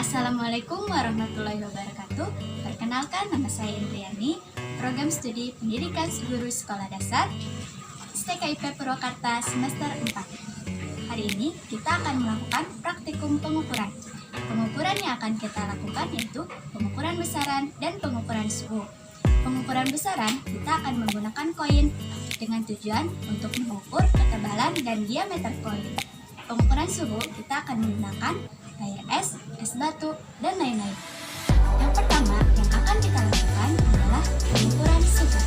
Assalamualaikum warahmatullahi wabarakatuh. Perkenalkan, nama saya Indriani, Program Studi Pendidikan Guru Sekolah Dasar STKIP Purwakarta semester 4. Hari ini kita akan melakukan praktikum pengukuran. Pengukuran yang akan kita lakukan yaitu pengukuran besaran dan pengukuran suhu. Pengukuran besaran kita akan menggunakan koin dengan tujuan untuk mengukur ketebalan dan diameter koin. Pengukuran suhu kita akan menggunakan air es batu, dan lain-lain. Yang pertama yang akan kita lakukan adalah pengukuran suhu.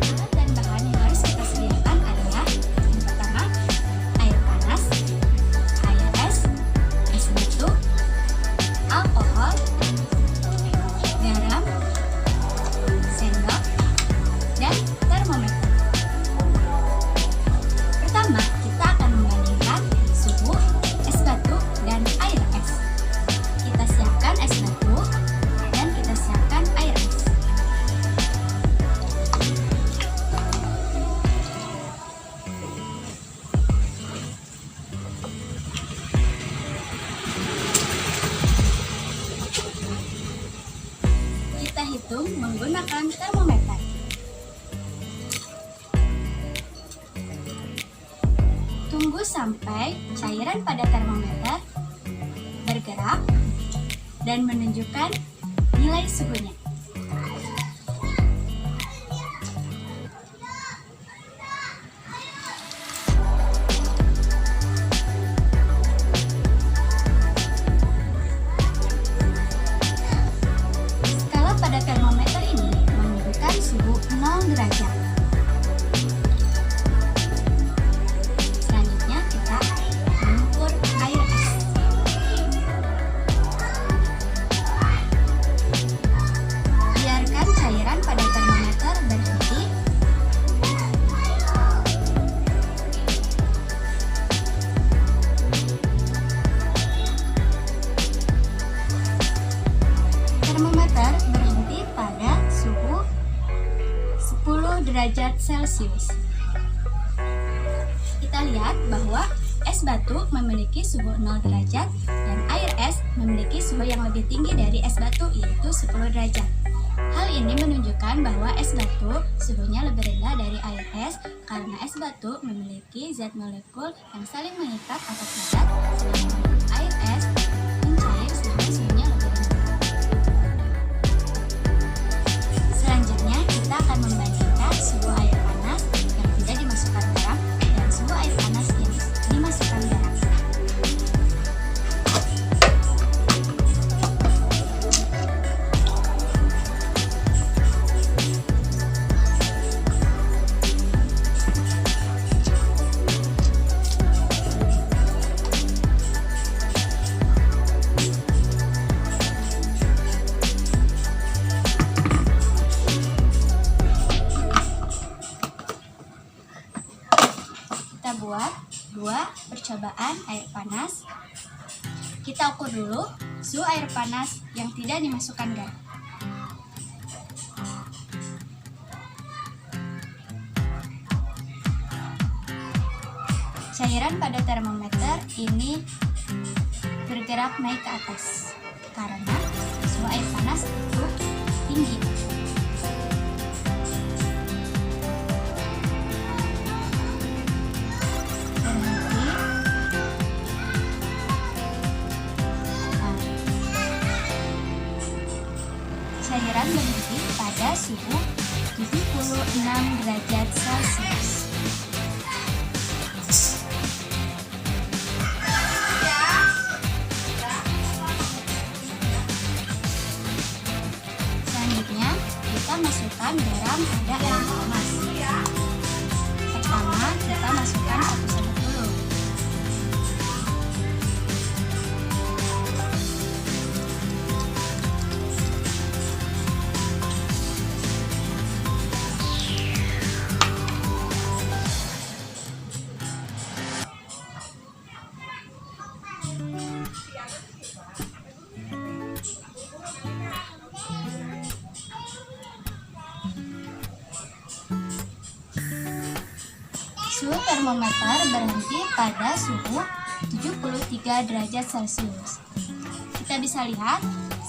Alat dan bahan yang harus kita sediakan adalah yang pertama air panas, air es batu, alkohol, garam, sendok, dan termometer. Pertama, kita akan membandingkan suhu es batu dan air es. Kita siapkan es batu dan kita siapkan air es. Kita hitung menggunakan termometer. Tunggu sampai cairan pada termometer bergerak dan menunjukkan nilai suhunya. Skala pada termometer ini menunjukkan suhu 0 derajat. Termometer berhenti pada suhu 10 derajat Celcius. Kita lihat bahwa es batu memiliki suhu 0 derajat dan air es memiliki suhu yang lebih tinggi dari es batu, yaitu 10 derajat. Hal ini menunjukkan bahwa es batu suhunya lebih rendah dari air es karena es batu memiliki zat molekul yang saling mengikat atau padat, sedangkan air es mencair sehingga suhunya lebih rendah. Selanjutnya, kita akan membandingkan suhu air panas yang tidak dimasukkan garam dan suhu air panas yang dimasukkan garam. Kita buat 2 percobaan air panas. Kita ukur dulu suhu air panas yang tidak dimasukkan garam. Cairan pada termometer ini bergerak naik ke atas karena suhu air panas itu tinggi. Cairan berhenti pada suhu 76 derajat Celcius. Selanjutnya, kita masukkan garam pada air panas. Pertama, kita masukkan 1 sendok dulu. Suhu termometer berhenti pada suhu 73 derajat Celcius. Kita bisa lihat,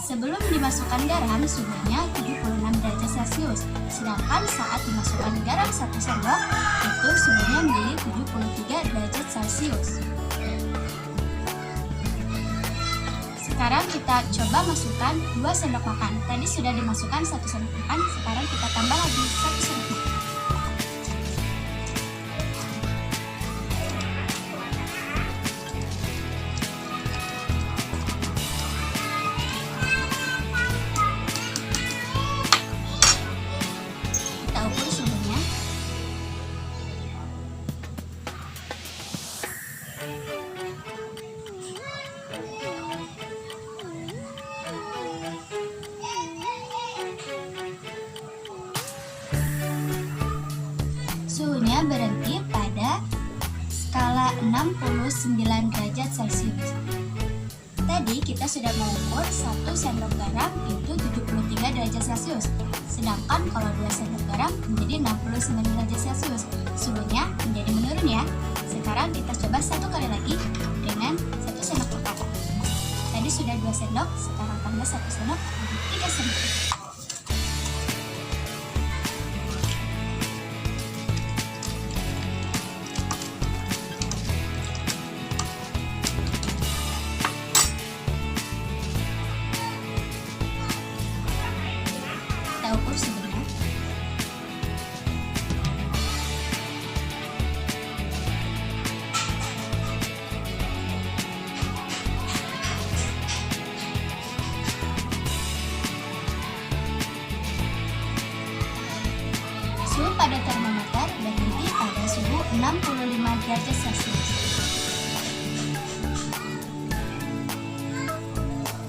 sebelum dimasukkan garam suhunya 76 derajat Celcius, sedangkan saat dimasukkan garam 1 sendok itu suhunya menjadi 73 derajat Celcius. Sekarang kita coba masukkan 2 sendok makan. Tadi sudah dimasukkan 1 sendok makan, sekarang kita tambah lagi 1 sendok makan. Kita ukur suhunya. Suhunya berhenti pada skala 69 derajat Celcius. Tadi kita sudah mengukur 1 sendok garam itu 73 derajat Celcius. Sedangkan kalau 2 sendok garam menjadi 69 derajat Celcius. Suhunya menjadi menurun ya. Sekarang kita coba 1 kali lagi dengan 1 sendok makan. Tadi sudah 2 sendok, sekarang tambah 1 sendok, jadi 3 sendok. Kita ukur suhunya. Suhu pada termometer berhenti pada suhu 65 derajat Celcius.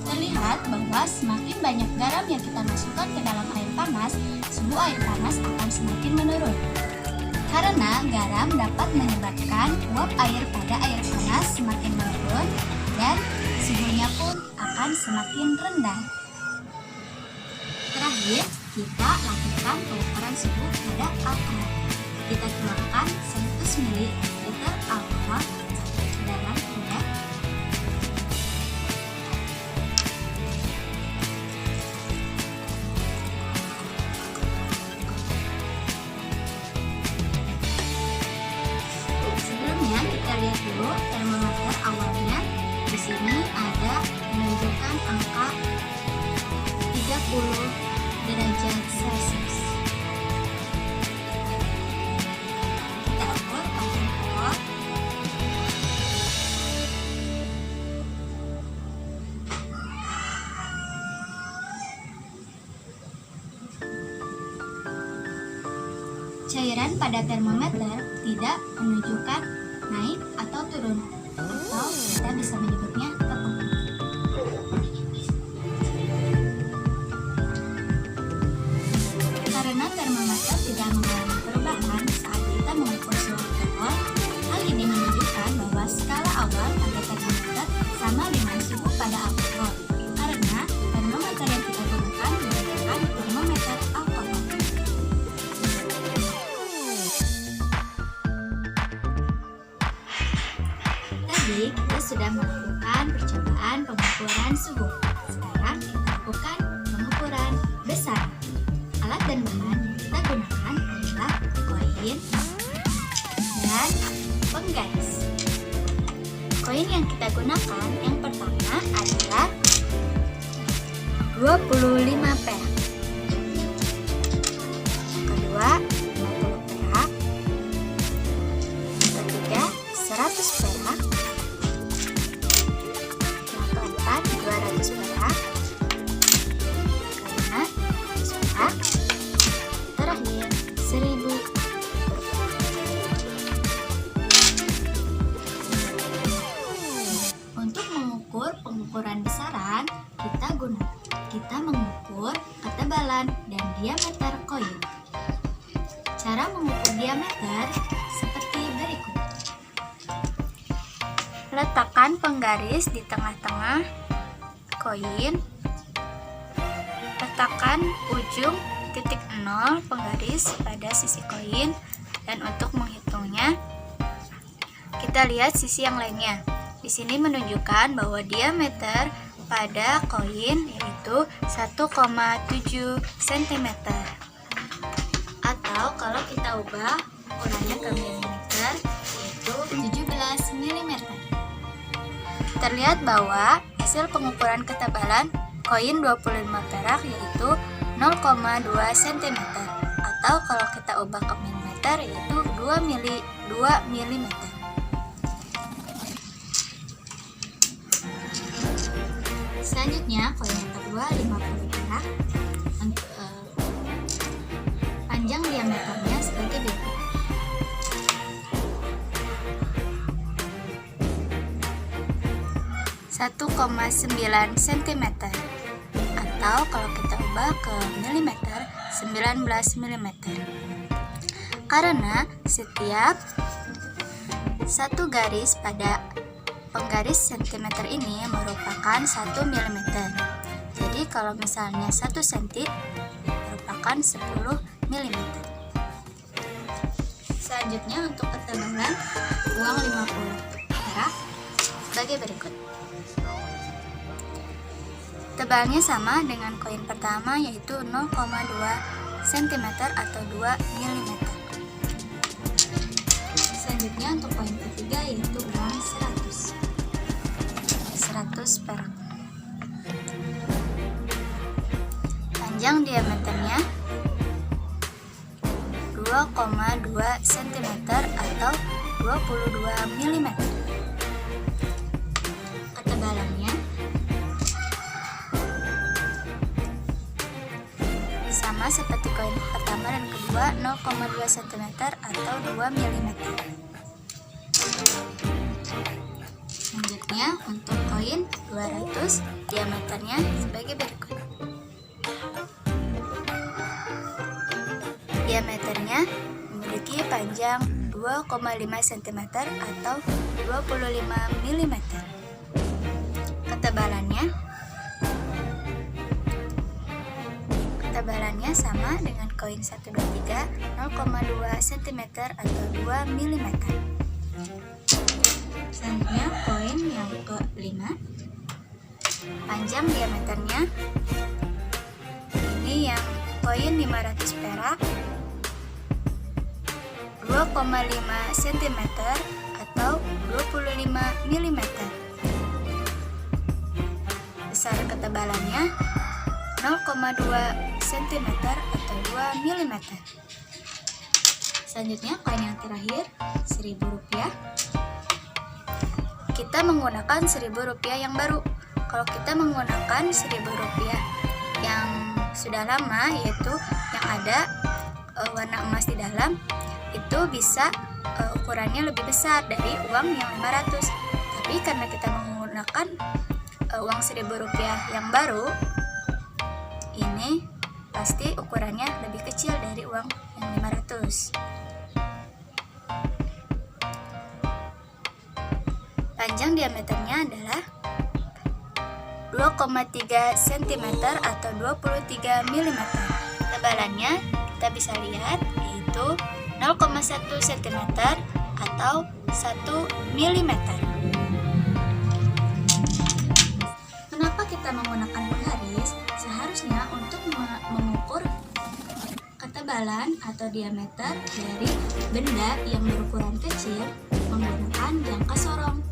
Terlihat bahwa semakin banyak garam yang kita masukkan ke dalam air panas, suhu air panas akan semakin menurun. Karena garam dapat menyebabkan uap air pada air panas semakin menurun dan suhunya pun akan semakin rendah. Terakhir, kita lakukan pengukuran suhu pada alkohol. Kita tuangkan 100 ml alkohol ke dalam wadah. Sebelumnya kita lihat dulu termometer awalnya. Di sini ada menunjukkan angka 30 derajat Celcius. Kita ukur pakai alkohol. Cairan pada termometer tidak menunjukkan naik atau turun, atau kita bisa menyebutnya tepung. Karena termometer tidak mengalami perubahan saat kita mengukur suhu alkohol, hal ini menunjukkan bahwa skala awal pada termometer sama dengan suhu pada alkohol. Karena termometer yang kita gunakan merupakan termometer alkohol. Tadi kita sudah melakukan percobaan pengukuran suhu. Sekarang kita lakukan pengukuran besar. Alat dan bahan yang kita gunakan adalah koin dan penggaris. Koin yang kita gunakan yang pertama adalah 25 perak. Kedua, 50 perak. Ketiga, 100 perak. Yang keempat, 200 perak. Kelima, 100 perak. Terakhir, 1000 perak. Untuk mengukur pengukuran besaran, kita mengukur ketebalan dan diameter koin. Cara mengukur diameter seperti berikut. Letakkan penggaris di tengah-tengah koin. Letakkan ujung titik 0 penggaris pada sisi koin, dan untuk menghitungnya kita lihat sisi yang lainnya. Di sini menunjukkan bahwa diameter pada koin yaitu 1,7 cm. Atau kalau kita ubah ukurannya ke milimeter yaitu 17 mm. Terlihat bahwa hasil pengukuran ketebalan koin 25 perak yaitu 0,2 cm. Atau kalau kita ubah ke milimeter yaitu 2 mm. Selanjutnya koin yang kedua 50 perak. Panjang diameternya sebagai berikut. ,9 cm. Atau kalau kita ubah ke milimeter 19 mm. Karena setiap satu garis pada penggaris cm ini merupakan 1 mm. Jadi kalau misalnya 1 cm merupakan 10 mm. Selanjutnya untuk ketebalan uang 50 perak sebagai berikut. Tebalnya sama dengan koin pertama yaitu 0,2 cm atau 2 mm. Selanjutnya untuk koin ketiga yaitu uang 100 perak. Panjang diameternya 2,2 cm atau 22 mm. Ketebalannya sama seperti koin pertama dan kedua 0,2 cm atau 2 mm. Selanjutnya untuk koin 200 diameternya sebagai berikut. Diameternya memiliki panjang 2,5 cm atau 25 mm. Ketebalannya sama dengan koin 123 0,2 cm atau 2 mm. Selanjutnya koin yang ke-5. Panjang diameternya ini yang koin 500 perak 2,5 cm atau 25 mm. Besar ketebalannya 0,2 cm atau 2 mm. Selanjutnya koin yang terakhir Rp1.000. Kita menggunakan Rp1.000 yang baru. Kalau kita menggunakan Rp1.000 yang sudah lama yaitu yang ada warna emas di dalam, itu bisa ukurannya lebih besar dari uang yang 500. Tapi karena kita menggunakan uang Rp1.000 yang baru, ini pasti ukurannya lebih kecil dari uang yang 500. Panjang diameternya adalah 2,3 cm atau 23 mm. Tebalannya kita bisa lihat yaitu 0,1 cm atau 1 mm. Kenapa kita menggunakan penggaris? Seharusnya untuk mengukur ketebalan atau diameter dari benda yang berukuran kecil menggunakan jangka sorong.